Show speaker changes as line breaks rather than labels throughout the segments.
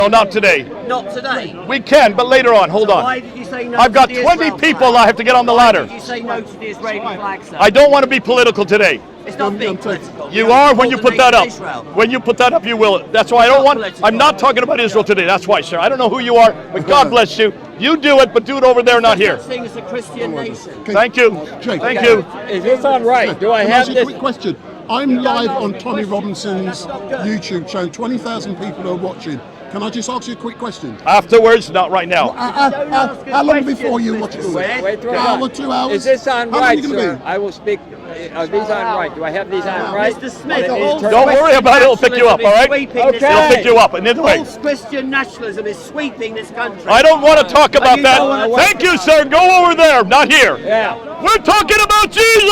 No, not today.
Not today.
We can, but later on. Hold on.
Why did you say no?
I've got
to the
20
Israel
people
flag?
I have to get on the ladder.
Why did you say no to the Israeli flag, sir?
I don't want to be political today.
It's not being political.
You are when you
call
put
the
that up.
nation Israel.
When you put that up, you will. That's why I don't want. I'm not talking about Israel today. That's why, sir. I don't know who you are, but God bless you. You do it, but do it over there, not here.
Thing is a Christian nation.
Thank you. Thank you.
Is this on right? Do I have this?
Quick question. I'm live on Tommy Robinson's YouTube channel. 20,000 people are watching. Can I just ask you a quick question?
Afterwards, not right now.
How long before you watch it?
Wait,
An hour, 2 hours?
Is this on
How long
right,
are you gonna
sir?
be?
I will speak. Are these on right? Do I have these on right?
Mr. Smith,
Don't worry about it. It'll pick you up, all right?
Okay.
It'll pick you up. And either way,
False Christian nationalism is sweeping this country.
I don't want to talk about
you don't
that.
wanna
Thank you, sir. Go over there, not here.
Yeah.
We're talking about Jesus.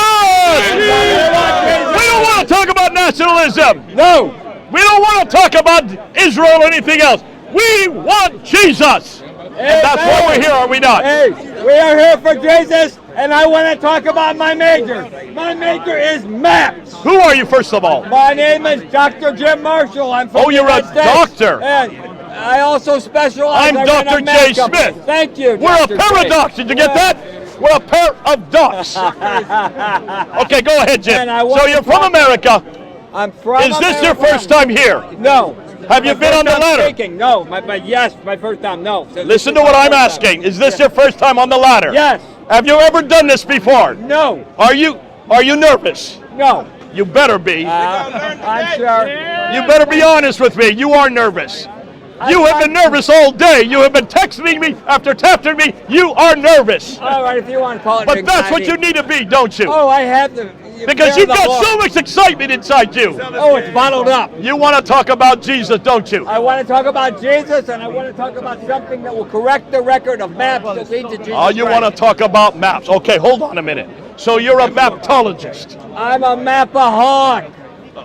We don't want to talk about nationalism.
No.
We don't want to talk about Israel or anything else. We want Jesus. And that's why we're here, are we not?
Hey, we are here for Jesus, and I want to talk about my major. My major is maps.
Who are you, first of all?
My name is Dr. Jim Marshall. I'm from
Oh, you're
the
a
United States.
doctor.
And I also specialize.
I'm
I run a
Dr.
map
J.
company.
Smith.
Thank you,
We're a
Dr.
paradox.
J.
Did you get that? We're a pair of ducks. Okay, go ahead, Jim.
And I want
So
to
you're from
talk-
America.
I'm from
Is this your
America.
first time here?
No.
Have you
My
been
first
on the
time
ladder?
Speaking. No. Yes, my first time. No. So this
Listen
is
to what
my
I'm
first time.
asking. Is this your first time on the ladder?
Yes.
Have you ever done this before?
No.
Are you nervous?
No.
You better be.
I'm sure.
You better be honest with me. You are nervous. You have been nervous all day. You have been texting me after texting me. You are nervous.
All right, if you want to call it
But that's what
anxiety.
you need to be, don't you?
Oh, I have the.
Because you've got so much excitement inside you.
Oh, it's bottled up.
You want to talk about Jesus, don't you?
I want to talk about Jesus, and I want to talk about something that will correct the record of maps that lead to Jesus
Oh, you want to talk about maps. Okay, hold on a minute. So you're a mapologist.
I'm a mapaholic.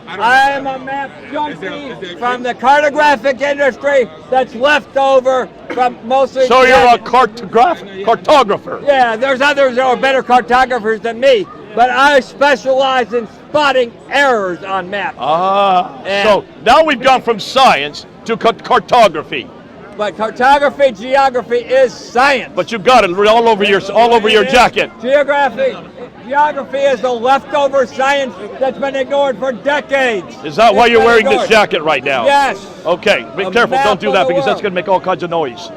I am a map junkie from the cartographic industry that's left over from mostly.
So you're a cartographer.
Yeah, there's others that are better cartographers than me, but I specialize in spotting errors on maps. And-
So now we've gone from science to cartography.
But cartography, geography is science.
But you got it all over your jacket.
Geography is the leftover science that's been ignored for decades.
Is that why
It's
you're
been
wearing this
ignored.
jacket right now?
Yes.
Okay, be
A
careful.
map
Don't do
of
that
the
because that's
world.
going to make all kinds of noise.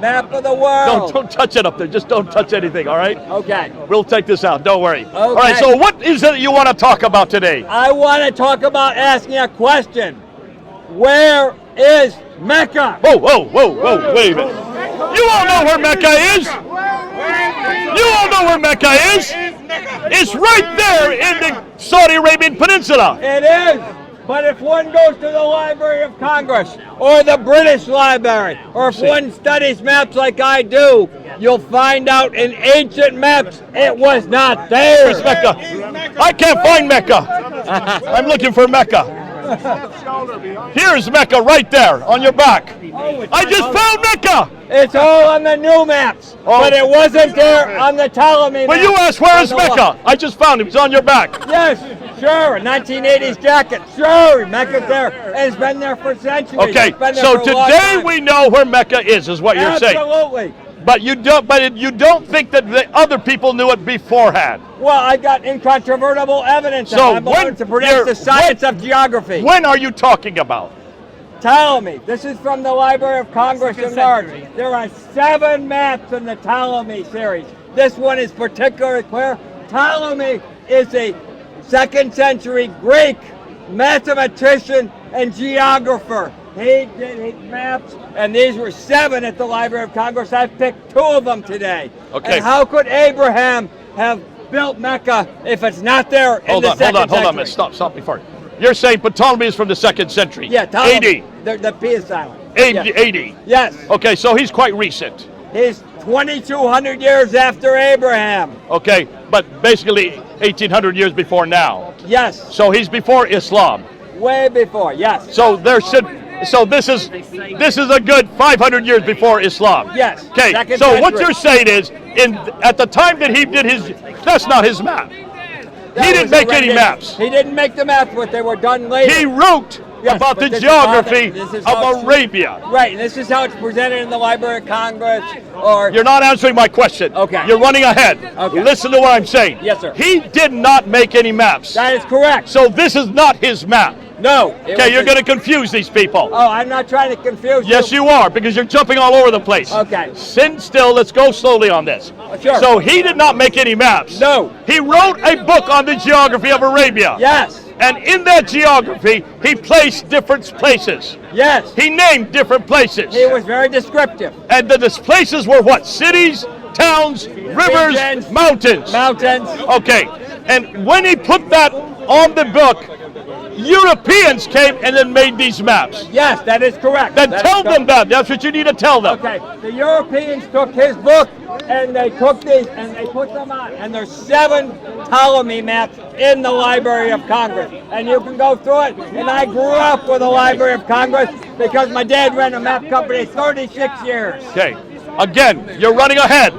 Map of the world.
Don't touch it up there. Just don't touch anything, all right?
Okay.
We'll take this out. Don't worry. All right, so what is it that you want to talk about today?
I want to talk about asking a question. Where is Mecca?
Whoa, wait a minute. You all know where Mecca is? You all know where Mecca is? It's right there in the Saudi Arabian Peninsula.
It is. But if one goes to the Library of Congress or the British Library, or if one studies maps like I do, you'll find out in ancient maps it was not there.
Where's Mecca? I can't find Mecca. I'm looking for Mecca. Here's Mecca right there on your back. I just found Mecca.
It's all on the new maps, but it wasn't there on the Ptolemy
But
maps.
you asked where
On
is
the
Mecca? I just found him. He's on your back.
Yes, sure. 1980s jacket. Sure, Mecca's there. And it's been there for centuries.
Okay,
It's been there
so
for a long
today
time.
we know where Mecca is what you're saying.
Absolutely.
But you don't think that the other people knew it beforehand.
Well, I got incontrovertible evidence.
So
I'm
when
able to predict the science of geography.
When are you talking about?
Ptolemy. This is from the Library of Congress in March. There are 7 maps in the Ptolemy series. This one is particularly clear. Ptolemy is a 2nd century Greek mathematician and geographer. He did his maps, and these were 7 at the Library of Congress. I picked 2 of them today.
Okay.
And how could Abraham have built Mecca if it's not there in the 2nd century?
Hold on, stop before. You're saying Ptolemy is from the 2nd century.
Yeah, Ptolemy.
AD.
The P is silent.
AD.
Yes.
Okay, so he's quite recent.
He's 2,200 years after Abraham.
Okay, but basically 1,800 years before now.
Yes.
So he's before Islam.
Way before, yes.
So this is a good 500 years before Islam.
Yes.
Okay.
Second
So what
century.
you're saying is, at the time that he did his, that's not his map.
That
He didn't
was a
make any
rendition.
maps.
He didn't make the maps, but they were done later.
He wrote
Yes,
about
but
the
this is how
geography
this is
of
how it's-
Arabia.
Right, and this is how it's presented in the Library of Congress, or
You're not answering my question.
Okay.
You're running ahead.
Okay.
Listen to what I'm saying.
Yes, sir.
He did not make any maps.
that is correct.
So this is not his map.
No.
Okay, you're going to confuse these people.
Oh, I'm not trying to confuse
Yes, you are, because you're jumping all over the place.
Okay.
Sit still. Let's go slowly on this.
Sure.
So he did not make any maps.
No.
He wrote a book on the geography of Arabia.
Yes.
And in that geography, he placed different places.
Yes.
He named different places.
He was very descriptive.
And the places were what? Cities, towns, rivers,
Regions.
mountains.
Mountains.
Okay. And when he put that on the book, Europeans came and then made these maps.
Yes, that is correct.
Then
That is
tell
correct.
them that. That's what you need to tell them.
Okay, the Europeans took his book and they took these and they put them on. And there's 7 Ptolemy maps in the Library of Congress. And you can go through it. And I grew up with the Library of Congress because my dad ran a map company 36 years.
Okay. Again, you're running ahead.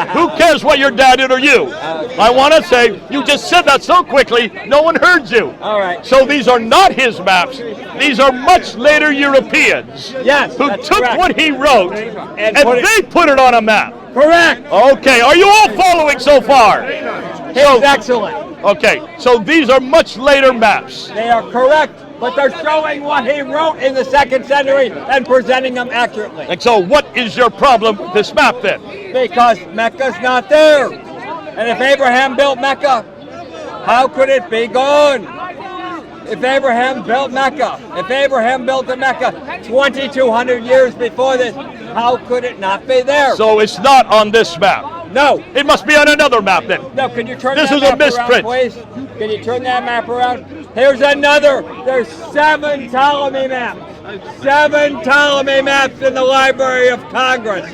Who cares what your dad did or you? I want to say, you just said that so quickly, no one heard you.
All right.
So these are not his maps. These are much later Europeans
Yes,
who
that's
took
correct.
what he wrote and they put it on a map.
Correct.
Okay, are you all following so far?
He's excellent.
Okay, so these are much later maps.
They are correct, but they're showing what he wrote in the 2nd century and presenting them accurately.
And so what is your problem with this map then?
Because Mecca's not there. And if Abraham built Mecca, how could it be gone? If Abraham built Mecca, if Abraham built the Mecca 2,200 years before this, how could it not be there?
So it's not on this map.
No.
It must be on another map then.
No, can you turn
This
that
is a
map
misprint.
around, please? Can you turn that map around? Here's another. There's 7 Ptolemy maps. 7 Ptolemy maps in the Library of Congress.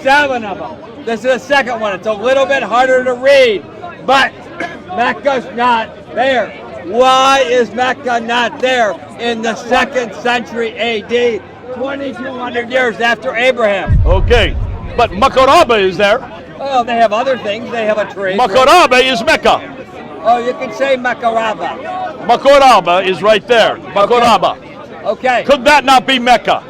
7 of them. This is the second one. It's a little bit harder to read, but Mecca's not there. Why is Mecca not there in the 2nd century AD, 2,200 years after Abraham?
Okay, but Makaraba is there.
Oh, they have other things. They have a tree.
Makaraba is Mecca.
Oh, you can say Makaraba.
Makaraba is right there. Makaraba.
Okay.
Could that not be Mecca?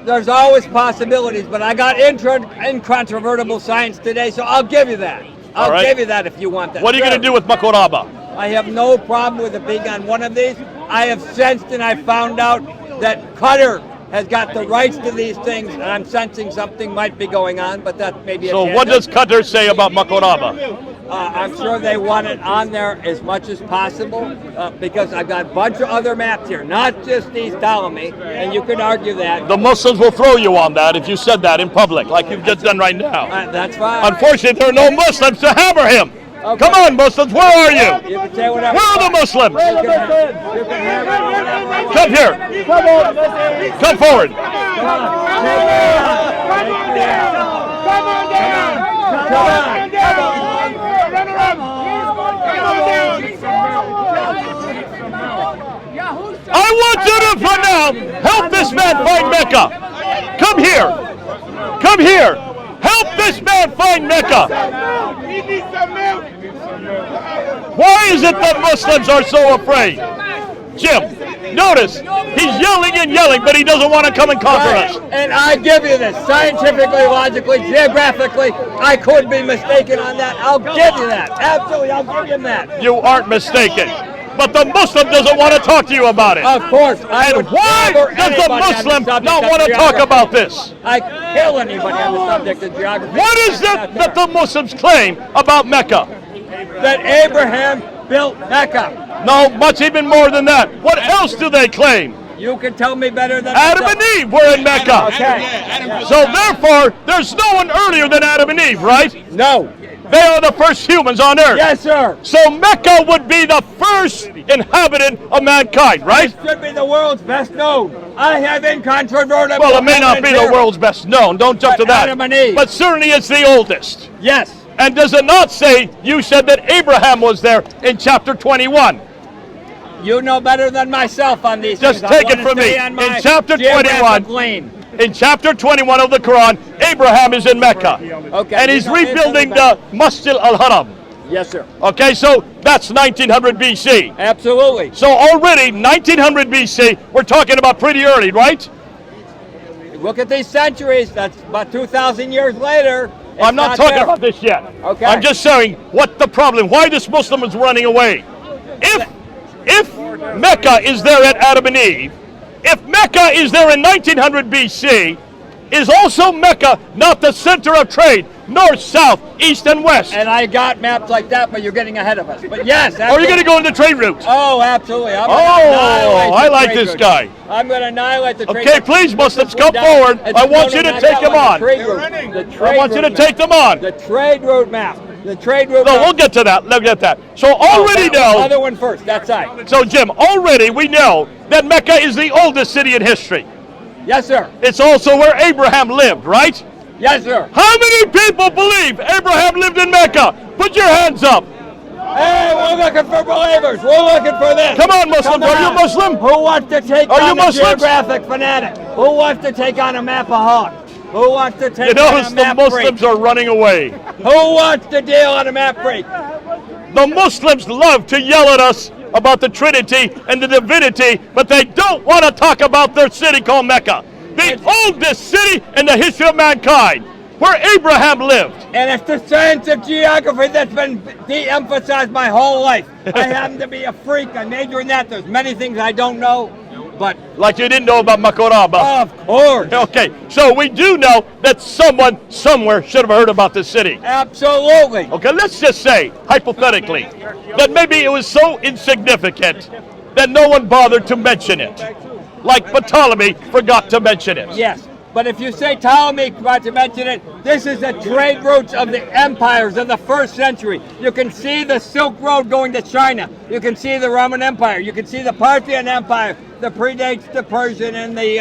There's always possibilities, but I got incontrovertible science today, so I'll give you that.
All
I'll
right.
give you that if you want that.
What are you going to do with Makaraba?
I have no problem with it being on one of these. I have sensed and I found out that Qatar has got the rights to these things, and I'm sensing something might be going on, but that may be a
So what does Qatar say about Makaraba?
I'm sure they want it on there as much as possible because I've got a bunch of other maps here, not just these Ptolemy, and you could argue that.
The Muslims will throw you on that if you said that in public, like you've just done right now.
That's fine.
Unfortunately, there are no Muslims to hammer him.
Okay.
Come on, Muslims, where are you?
You can say whatever.
Where are the Muslims?
You can have it whatever.
Come here. Come forward. I want you to, for now, help this man find Mecca. Come here. Come here. Help this man find Mecca. Why is it that Muslims are so afraid? Jim, notice, he's yelling and yelling, but he doesn't want to come and conquer us.
And I give you this, scientifically, logically, geographically, I could be mistaken on that. I'll give you that. Absolutely, I'll give him that.
You aren't mistaken. But the Muslim doesn't want to talk to you about it.
Of course.
And why does the Muslim not want to talk about this?
I kill anybody on the subject of geography.
What is it that the Muslims claim about Mecca?
That Abraham built Mecca.
No, much even more than that. What else do they claim?
You can tell me better than
Adam
myself.
and Eve were in Mecca.
Okay.
So therefore, there's no one earlier than Adam and Eve, right?
No.
They are the first humans on earth.
Yes, sir.
So Mecca would be the first inhabitant of mankind, right?
This should be the world's best known. I have incontrovertible.
Well, it may not be
evidence
the
here.
world's best known. Don't jump to
But
that.
Adam and Eve.
But certainly it's the oldest.
Yes.
And does it not say, you said that Abraham was there in chapter 21?
You know better than myself on these
Just
things.
take
I
it
wanna
from me.
stay on my
In chapter
geographic
21,
lane.
In chapter 21 of the Quran, Abraham is in Mecca.
Okay.
And he's
You know
rebuilding
anything
the Masjid al-Haram.
Yes, sir.
Okay, so that's 1900 BC.
Absolutely.
So already 1900 BC, we're talking about pretty early, right?
Look at these centuries. That's about 2,000 years later.
I'm not talking about this yet.
Okay.
I'm just saying what the problem, why this Muslim is running away. If Mecca is there at Adam and Eve, if Mecca is there in 1900 BC, is also Mecca not the center of trade, north, south, east, and west?
And I got maps like that, but you're getting ahead of us. But yes,
Or are you going to go into trade routes?
Oh, absolutely.
I like this guy.
I'm going to annihilate the trade
Okay,
route.
please, Muslims,
This is
come
down-
forward.
it's
I want you
going
to
knock
take
out
them
like
on.
the trade route. The
I
trade
want you to
route
take
map.
them on.
The trade route map. The trade route
No,
map.
we'll get to that. Look at that. So already
The other
know.
one first, that side.
So Jim, already we know that Mecca is the oldest city in history.
Yes, sir.
It's also where Abraham lived, right?
Yes, sir.
How many people believe Abraham lived in Mecca? Put your hands up.
Hey, we're looking for believers. We're looking for this.
Come on, Muslims.
Come
Are you
on.
Muslim?
Who wants to take
Are you
on a
Muslims?
geographic fanatic? Who wants to take on a map of hawk? Who wants to take
You
on
notice
a
the
map
Muslims
freak?
are running away.
Who wants to deal on a map freak?
The Muslims love to yell at us about the Trinity and the divinity, but they don't want to talk about their city called Mecca. The oldest city in the history of mankind, where Abraham lived.
And it's the science of geography that's been de-emphasized my whole life. I happen to be a freak. I major in that. There's many things I don't know, but
Like you didn't know about Makoraba.
of course.
Okay, so we do know that someone somewhere should have heard about this city.
Absolutely.
Okay, let's just say, hypothetically, that maybe it was so insignificant that no one bothered to mention it. Like Ptolemy forgot to mention it.
Yes. But if you say Ptolemy forgot to mention it, this is the trade routes of the empires of the first century. You can see the Silk Road going to China. You can see the Roman Empire. You can see the Parthian Empire that predates the Persian and the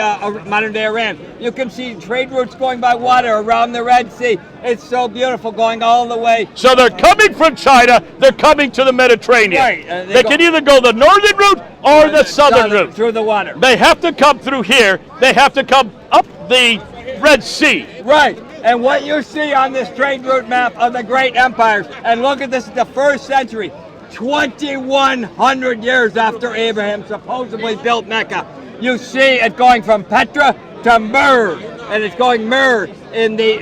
modern day Iran. You can see trade routes going by water around the Red Sea. It's so beautiful going all the way.
So they're coming from China, they're coming to the Mediterranean.
Right,
they can either go the northern route or the southern route.
Through the water.
They have to come through here, they have to come up the Red Sea.
Right. And what you see on this trade route map of the great empires, and look at this, the first century, 2,100 years after Abraham supposedly built Mecca. You see it going from Petra to Mur, and it's going Mur in the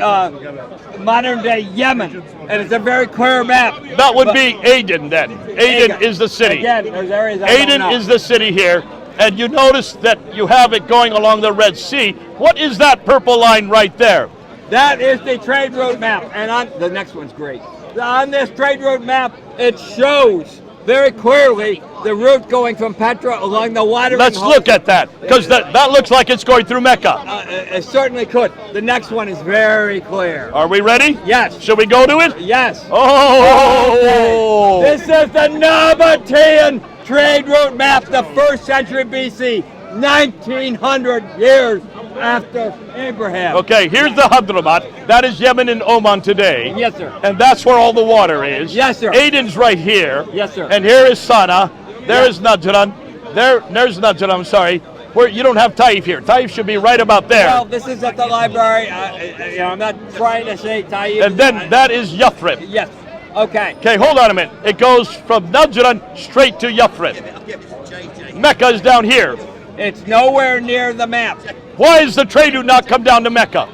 modern day Yemen. And it's a very clear map.
That would be Aden then. Aden is the city.
Again, there's areas I don't
Aden
know.
is the city here. And you notice that you have it going along the Red Sea. What is that purple line right there?
That is the trade route map, and on the next one's great. On this trade route map, it shows very clearly the route going from Petra along the water.
Let's look at that, because that looks like it's going through Mecca.
It certainly could. The next one is very clear.
Are we ready?
Yes.
Shall we go to it?
Yes.
Oh!
Okay. This is the Nabatean trade route map, the first century BC, 1900 years after Abraham.
Okay, here's the Hadramat. That is Yemen and Oman today.
Yes, sir.
And that's where all the water is.
Yes, sir.
Aden's right here.
Yes, sir.
And here is Sana. There is Najran. There's Najran, I'm sorry. Where you don't have Taif here. Taif should be right about there.
Well, this is at the library. I'm not trying to say Taif.
And then that is Yathrib.
Yes. Okay.
Okay, hold on a minute. It goes from Najran straight to Yathrib. Mecca is down here.
It's nowhere near the map
Why is the trade route not come down to Mecca?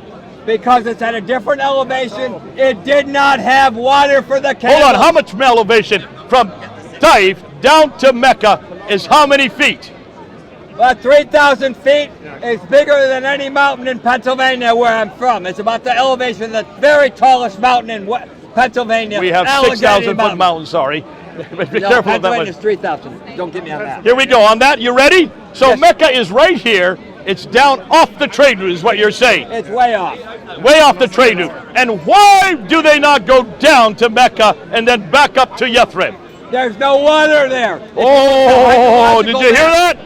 because it's at a different elevation. It did not have water for the camels.
Hold on, how much elevation from Taif down to Mecca is how many feet?
About 3,000 feet. It's bigger than any mountain in Pennsylvania where I'm from. It's about the elevation of the very tallest mountain in Pennsylvania.
We have
Allegheny
6,000 foot mountain, sorry. Be
No,
careful of that
Pennsylvania's
one.
3,000. Don't get me on that.
Here we go, on that, you ready? So
Yes.
Mecca is right here. It's down off the trade route is what you're saying.
It's way off.
Way off the trade route. And why do they not go down to Mecca and then back up to Yathrib?
There's no water there.
Oh, did you hear that?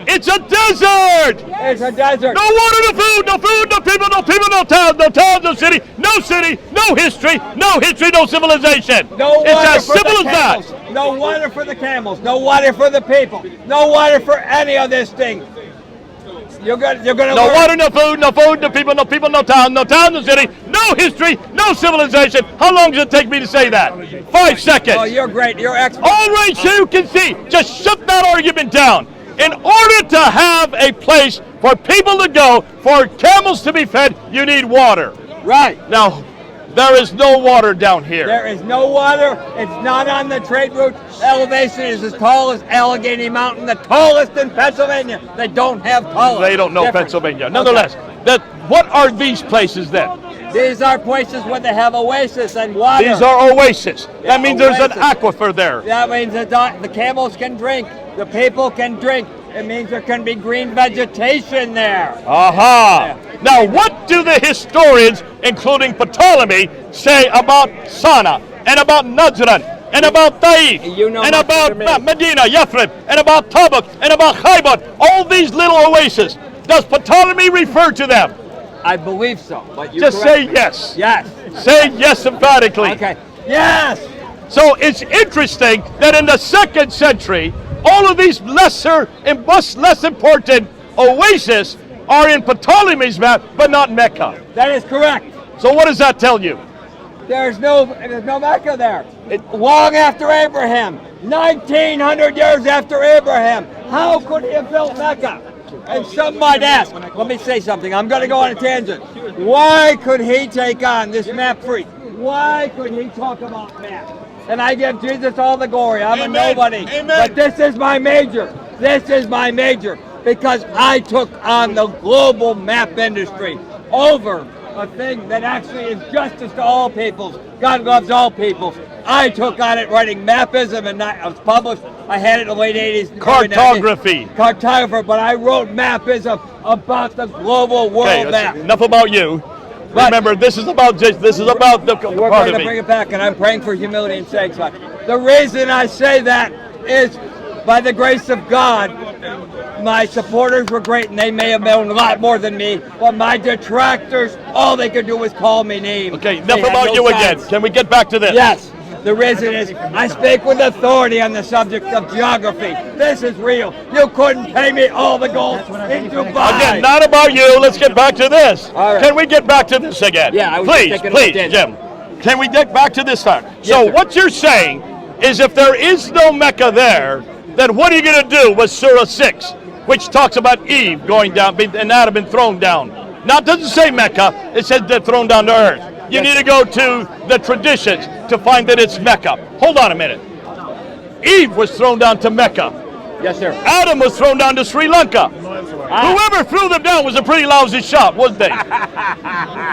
It's a desert!
It's a desert.
No water, no food, no people, no towns, no city, no history, no civilization.
No water
It's as
for
simple
the
as that.
camels. No water for the camels. No water for the people. No water for any of this thing. You're gonna
No
learn.
water, no food, no people, no people, no town, no city, no history, no civilization. How long does it take me to say that? 5 seconds.
Oh, you're great. You're excellent.
All right, so you can see. Just shut that argument down. In order to have a place for people to go, for camels to be fed, you need water.
Right.
Now, there is no water down here.
There is no water. It's not on the trade route. Elevation is as tall as Allegheny Mountain, the tallest in Pennsylvania. They don't have taller.
They don't know
Different.
Pennsylvania. Nonetheless, what are these places then?
These are places where they have oasis and water.
These are oases.
Yeah,
That means there's an
oasis.
aquifer there.
That means the camels can drink. The people can drink. It means there can be green vegetation there.
Aha! Now, what do the historians, including Ptolemy, say about Sana, and about Najran, and about Taif,
You know
and
much better
about
than me.
Medina, Yathrib, and about Tabuk, and about Khaybar, all these little oases? Does Ptolemy refer to them?
I believe so. But you
Just
correct
say
me.
yes.
Yes.
Say yes emphatically.
Okay. Yes.
So it's interesting that in the 2nd century, all of these lesser and much less important oases are in Ptolemy's map, but not Mecca.
That is correct.
So what does that tell you?
There's no Mecca there. Long after Abraham, 1900 years after Abraham, how could he have built Mecca? And some might ask, let me say something, I'm going to go on a tangent. Why could he take on this map freak? Why could he talk about maps? And I give Jesus all the glory. I'm
Amen.
a nobody.
Amen.
But this is my major. This is my major. Because I took on the global map industry over a thing that actually is justice to all peoples. God loves all peoples. I took on it writing mapism, and it was published. I had it in the late 80s.
Cartography.
Cartographer, but I wrote mapism about the global world
Okay,
map.
enough about you.
But-
Remember, this is about the
We're
part
going
of
to bring
me.
it back, and I'm praying for humility and sanctity. The reason I say that is, by the grace of God, my supporters were great, and they may have known a lot more than me, but my detractors, all they could do was call me names.
Okay,
They
enough
had
about
no
you
sense.
again. Can we get back to this?
Yes. The reason is I speak with authority on the subject of geography. This is real. You couldn't pay me all the gold in Dubai.
Again, not about you. Let's get back to this.
All right.
Can we get back to this again?
Yeah, I was just
please,
taking a
please,
tangent.
Jim. Can we get back to this time? So
sir.
what you're saying is if there is no Mecca there, then what are you going to do with Surah 6, which talks about Eve going down and Adam being thrown down? Now, it doesn't say Mecca. It says they're thrown down to earth. You need to go to the traditions to find that it's Mecca. Hold on a minute. Eve was thrown down to Mecca.
Yes, sir.
Adam was thrown down to Sri Lanka. Whoever threw them down was a pretty lousy shot, wasn't they?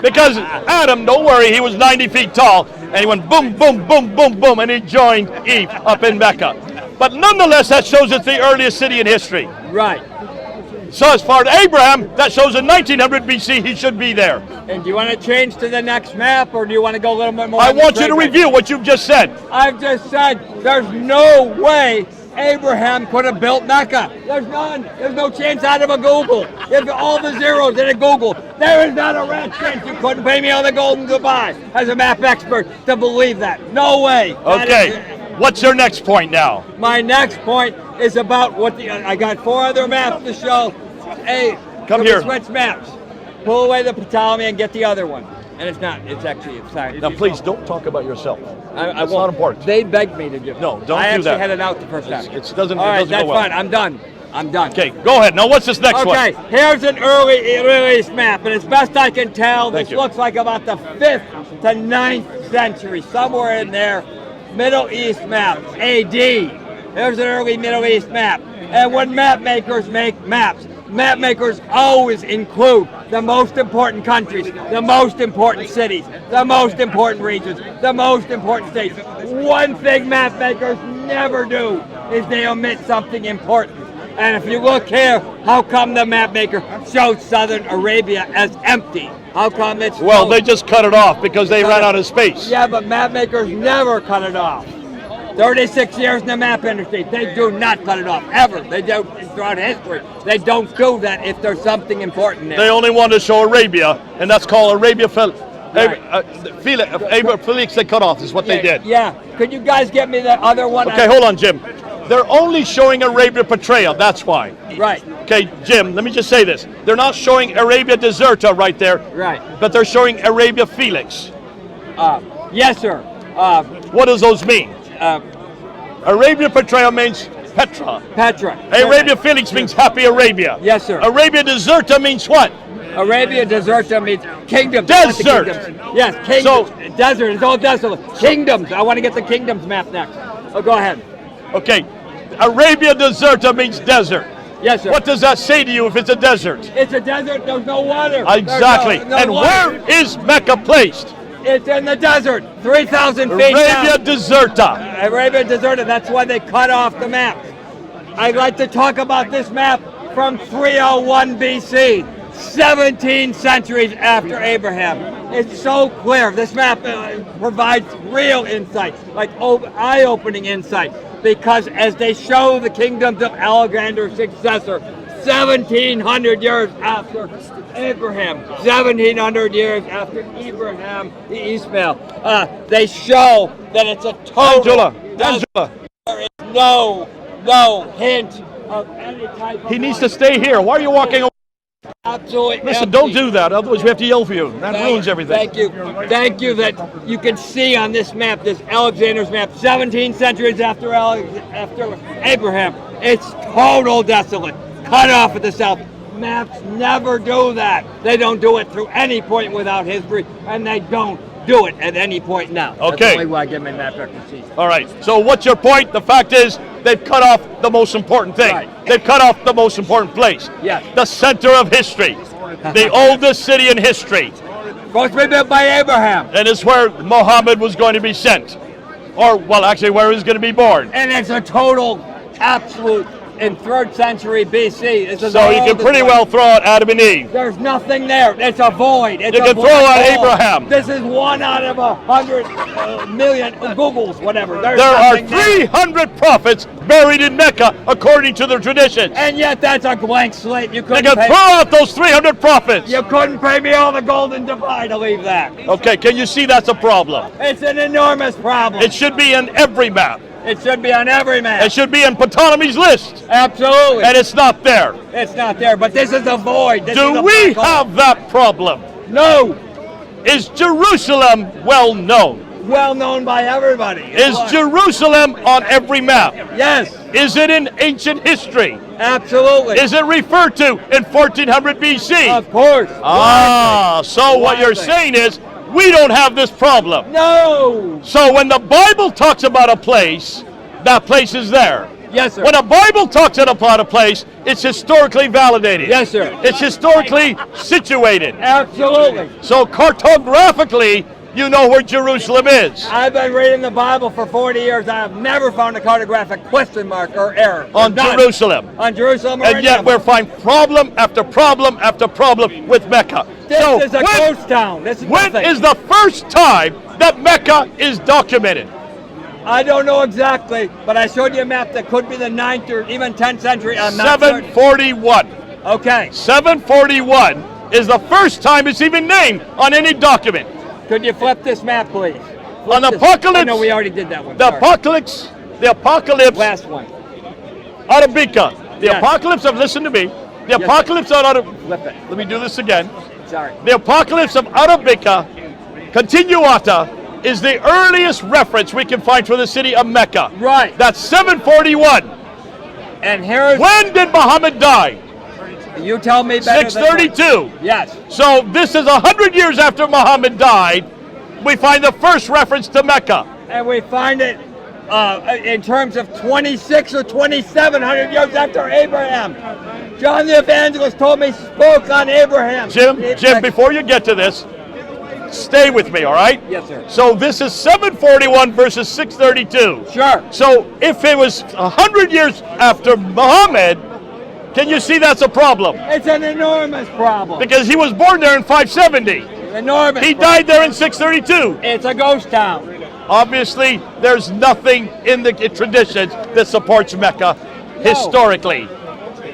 Because Adam, don't worry, he was 90 feet tall, and he went boom, boom, boom, boom, boom, and he joined Eve up in Mecca. But nonetheless, that shows it's the earliest city in history.
Right.
So as far as Abraham, that shows in 1900 BC he should be there.
And do you want to change to the next map, or do you want to go a little bit more?
I
on the
want you to
trade lane?
review what you've just said.
I've just said there's no way Abraham could have built Mecca. There's none. There's no chance out of a Google. If all the zeros in a Google, there is not a rat chance you couldn't pay me on the golden Dubai as a map expert to believe that. No way. That
Okay,
is-
what's your next point now?
my next point is about what I got 4 other maps to show. Hey,
Come
can we
here.
switch maps. Pull away the Ptolemy and get the other one. And it's not. It's actually. Sorry.
Now please don't talk about yourself.
I
That's
won't.
not important.
They begged me to do it.
No, don't
I
do
actually
that.
had it out the first time.
It doesn't,
All
it
right,
doesn't
that's
go well.
fine. I'm done. I'm done.
Okay, go ahead. Now what's this next one?
Okay, here's an early release map, and as best I can tell,
Thank
this
you.
looks like about the 5th to 9th century, somewhere in there. Middle East map, AD. Here's an early Middle East map. And when map makers make maps, map makers always include the most important countries, the most important cities, the most important regions, the most important states. One thing map makers never do is they omit something important. And if you look here, how come the map maker shows Southern Arabia as empty? How come it's
Well, they just cut it off because they ran out of space.
Yeah, but map makers never cut it off. 36 years in the map industry, they do not cut it off, ever. They don't, throughout history, they don't do that if there's something important there.
They only want to show Arabia, and that's called Arabia Felix, they cut off is what they did.
Yeah. Could you guys get me the other one?
Okay, hold on, Jim. They're only showing Arabia Petraea, that's why.
Right.
Okay, Jim, let me just say this. They're not showing Arabia Deserta right there.
Right.
But they're showing Arabia Felix.
Yes, sir.
What does those mean? Arabia Petraea means Petra.
Petra.
Arabia Felix means Happy Arabia.
Yes, sir.
Arabia Deserta means what?
Arabia Deserta means kingdom.
Desert.
Yes, kingdoms. Desert. It's all desolate. Kingdoms. I want to get the kingdoms map next. Oh, go ahead.
Okay. Arabia Deserta means desert.
Yes, sir.
What does that say to you if it's a desert?
It's a desert. There's no water.
Exactly.
No
and
water.
where is Mecca placed?
It's in the desert. 3,000 feet
Arabia
down.
Deserta.
Arabia Deserta. That's why they cut off the map. I'd like to talk about this map from 301 BC. 17 centuries after Abraham. It's so clear. This map provides real insight, like eye-opening insight, because as they show the kingdoms of Alexander's successor, 1,700 years after Abraham, 1,700 years after Abraham the Ishmael, they show that it's a total.
Angela.
There is no hint of any type of.
He needs to stay here. Why are you walking away?
Absolutely.
Listen,
empty.
don't do that. Otherwise, we have to yell for you. That ruins everything.
Thank you. Thank you that you can see on this map, this Alexander's map, 17 centuries after Abraham. It's total desolate, cut off at the south. Maps never do that. They don't do it through any point without history, and they don't do it at any point now.
Okay.
That's the only way I get my map expertise.
All right. So what's your point? The fact is they've cut off the most important thing.
Right.
They've cut off the most important place.
Yes.
The center of history. The oldest city in history.
Supposed to be built by Abraham.
And it's where Muhammad was going to be sent. Or, well, actually, where he was going to be born.
And it's a total, absolute, in 3rd century BC. This is
So you can pretty well throw out Adam and Eve.
There's nothing there. It's a void. It's
You
a
can throw
black
out
hole.
Abraham.
This is 1 out of 100 million Googles, whatever. There's
There are
nothing there.
300 prophets buried in Mecca according to their traditions.
And yet that's a blank slate. You
You
couldn't
can
pay.
throw out those 300 prophets.
You couldn't pay me all the golden divide to leave that.
Okay, can you see that's a problem?
It's an enormous problem.
It should be in every map.
It should be on every map.
It should be in Ptolemy's list.
Absolutely.
And it's not there.
It's not there, but this is a void. This is
Do
a
we
black hole.
have that problem?
No.
Is Jerusalem well known?
Well known by everybody.
Is Jerusalem on every map?
Yes,
Is it in ancient history?
absolutely.
Is it referred to in 1400 BC?
Of course.
So what you're
Gladly.
saying is we don't have this problem.
No.
So when the Bible talks about a place, that place is there.
Yes, sir.
When the Bible talks about a place, it's historically validated.
Yes, sir.
It's historically situated.
Absolutely.
So cartographically, you know where Jerusalem is.
I've been reading the Bible for 40 years. I have never found a cartographic question mark or error.
On
None.
Jerusalem.
On Jerusalem or
And
any
yet
of
we're
them.
finding problem after problem after problem with Mecca.
This
So
is a ghost town. This is
when
nothing.
is the first time that Mecca is documented?
I don't know exactly, but I showed you a map that could be the 9th or even 10th century. I'm not certain.
741.
Okay.
741 is the first time it's even named on any document.
Could you flip this map, please?
On
Flip this.
Apocalypse.
Oh, no, we already did that one.
The
Sorry.
apocalypse
Last one.
Arabica. The
Yes.
apocalypse of, listen to me, the
Yes,
apocalypse of
Flip it.
let me do this again.
Sorry.
The apocalypse of Arabica Continuata is the earliest reference we can find for the city of Mecca.
Right.
That's 741.
And here's.
When did Muhammad die?
You tell me better.
632.
Yes.
So this is 100 years after Muhammad died. We find the first reference to Mecca.
And we find it in terms of 26 or 2,700 years after Abraham. John the Evangelist told me spoke on Abraham.
Jim, before you get to this, stay with me, all right?
Yes, sir.
So this is 741 versus 632.
Sure.
So if it was 100 years after Muhammad, can you see that's a problem?
It's an enormous problem.
Because he was born there in 570.
Enormous.
He
problem.
died there in 632.
It's a ghost town.
Obviously, there's nothing in the traditions that supports Mecca historically.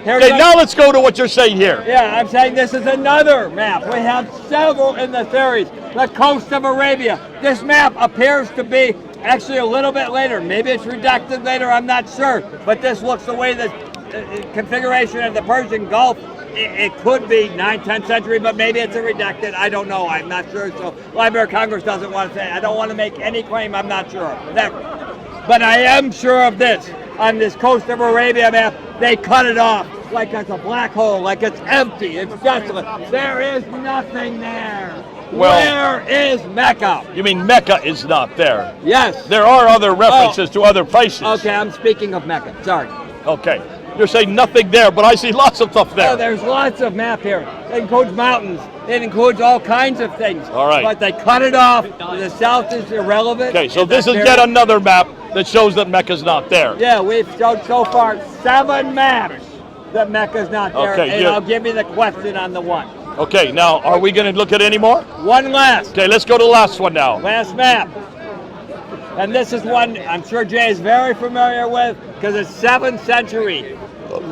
Here's
Okay, now let's go to what you're saying here.
Yeah, I'm saying this is another map. We have several in the series. The coast of Arabia. This map appears to be actually a little bit later. Maybe it's redacted later, I'm not sure. But this looks the way the configuration of the Persian Gulf. It could be 9th, 10th century, but maybe it's a redacted. I don't know. I'm not sure. So Library of Congress doesn't want to say. I don't want to make any claim. I'm not sure. Never. But I am sure of this. On this coast of Arabia map, they cut it off like it's a black hole, like it's empty, it's desolate. There is nothing there.
Well,
where is Mecca?
You mean Mecca is not there?
Yes.
There are other references to other places.
Okay, I'm speaking of Mecca. Sorry.
Okay. You're saying nothing there, but I see lots of stuff there.
Oh, there's lots of map here. It includes mountains. It includes all kinds of things.
All right.
But they cut it off. The south is irrelevant.
Okay, so this is yet another map that shows that Mecca's not there.
Yeah, we've showed so far 7 maps that Mecca's not there.
Okay,
and I'll give you the question on the one.
Okay, now are we going to look at any more?
One last.
Okay, let's go to the last one now.
Last map. And this is one I'm sure Jay is very familiar with because it's 7th century.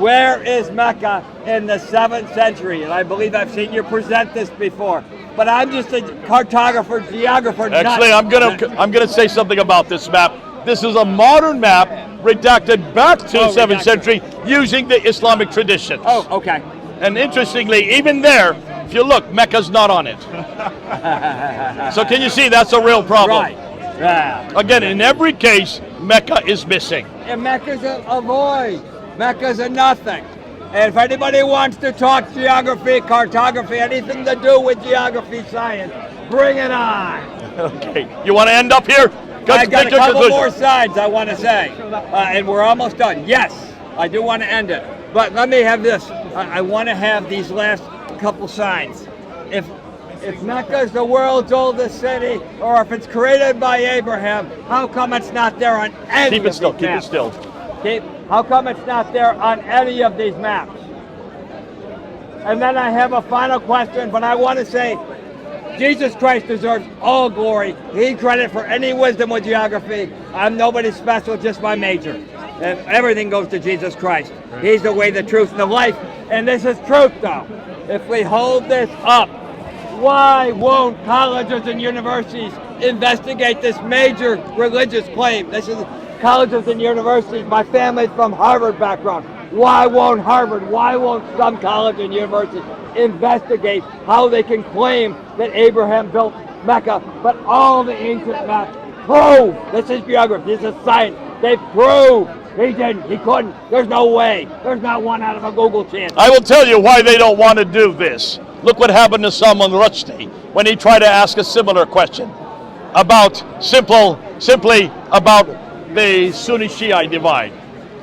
Where is Mecca in the 7th century? And I believe I've seen you present this before. But I'm just a cartographer, geographer.
Actually, I'm gonna say something about this map. This is a modern map redacted back to the 7th century using the Islamic traditions.
Oh, okay.
And interestingly, even there, if you look, Mecca's not on it. So can you see that's a real problem?
Right. Yeah.
Again, in every case, Mecca is missing.
And Mecca's a void. Mecca's a nothing. And if anybody wants to talk geography, cartography, anything to do with geography science, bring it on.
Okay. You want to end up here?
I got a couple more sides I want to say. And we're almost done. Yes, I do want to end it. But let me have this. I want to have these last couple signs. If Mecca is the world's oldest city, or if it's created by Abraham, how come it's not there on any
Keep it
of
still.
these
Keep it
maps?
still.
How come it's not there on any of these maps? And then I have a final question, but I want to say Jesus Christ deserves all glory. He credit for any wisdom with geography. I'm nobody special, just my major. And everything goes to Jesus Christ. He's the way, the truth, and the life. And this is truth, though. If we hold this up, why won't colleges and universities investigate this major religious claim? This is colleges and universities. My family's from Harvard background. Why won't Harvard, why won't some college and university investigate how they can claim that Abraham built Mecca? But all the ancient maps prove, this is geography, this is science, they prove he didn't, he couldn't, there's no way, there's not one out of a Google chance.
I will tell you why they don't want to do this. Look what happened to Salman Rushdie when he tried to ask a similar question about simply about the Sunni-Shiite divide.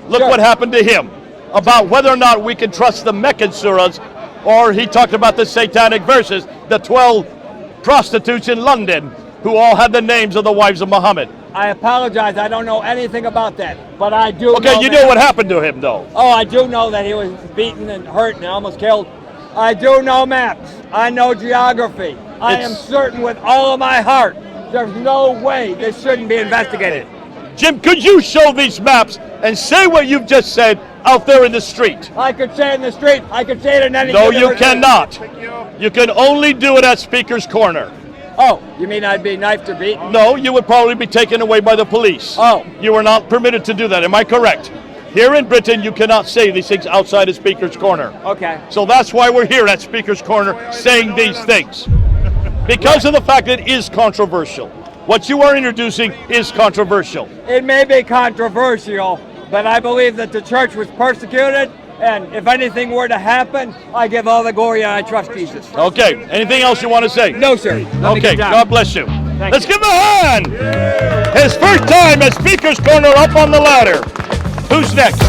Look what happened to him about whether or not we can trust the Meccan surahs, or he talked about the satanic verses, the 12 prostitutes in London who all had the names of the wives of Muhammad.
I apologize, I don't know anything about that, but I do know.
Okay, you know what happened to him though.
Oh, I do know that he was beaten and hurt and almost killed. I do know maps. I know geography. I am certain with all of my heart there's no way this shouldn't be investigated.
Jim, could you show these maps and say what you've just said out there in the street?
I could say it in the street. I could say it in any.
No, you cannot. You can only do it at Speaker's Corner.
Oh, you mean I'd be knifed or beaten?
No, you would probably be taken away by the police.
Oh.
You are not permitted to do that. Am I correct? Here in Britain, you cannot say these things outside of Speaker's Corner.
Okay.
So that's why we're here at Speaker's Corner saying these things. Because of the fact that it is controversial. What you are introducing is controversial.
It may be controversial, but I believe that the church was persecuted, and if anything were to happen, I give all the glory and I trust Jesus.
Okay, anything else you want to say?
No, sir.
Okay, God bless you. Let's
you.
give him a hand. His first time at Speaker's Corner up on the ladder. Who's next?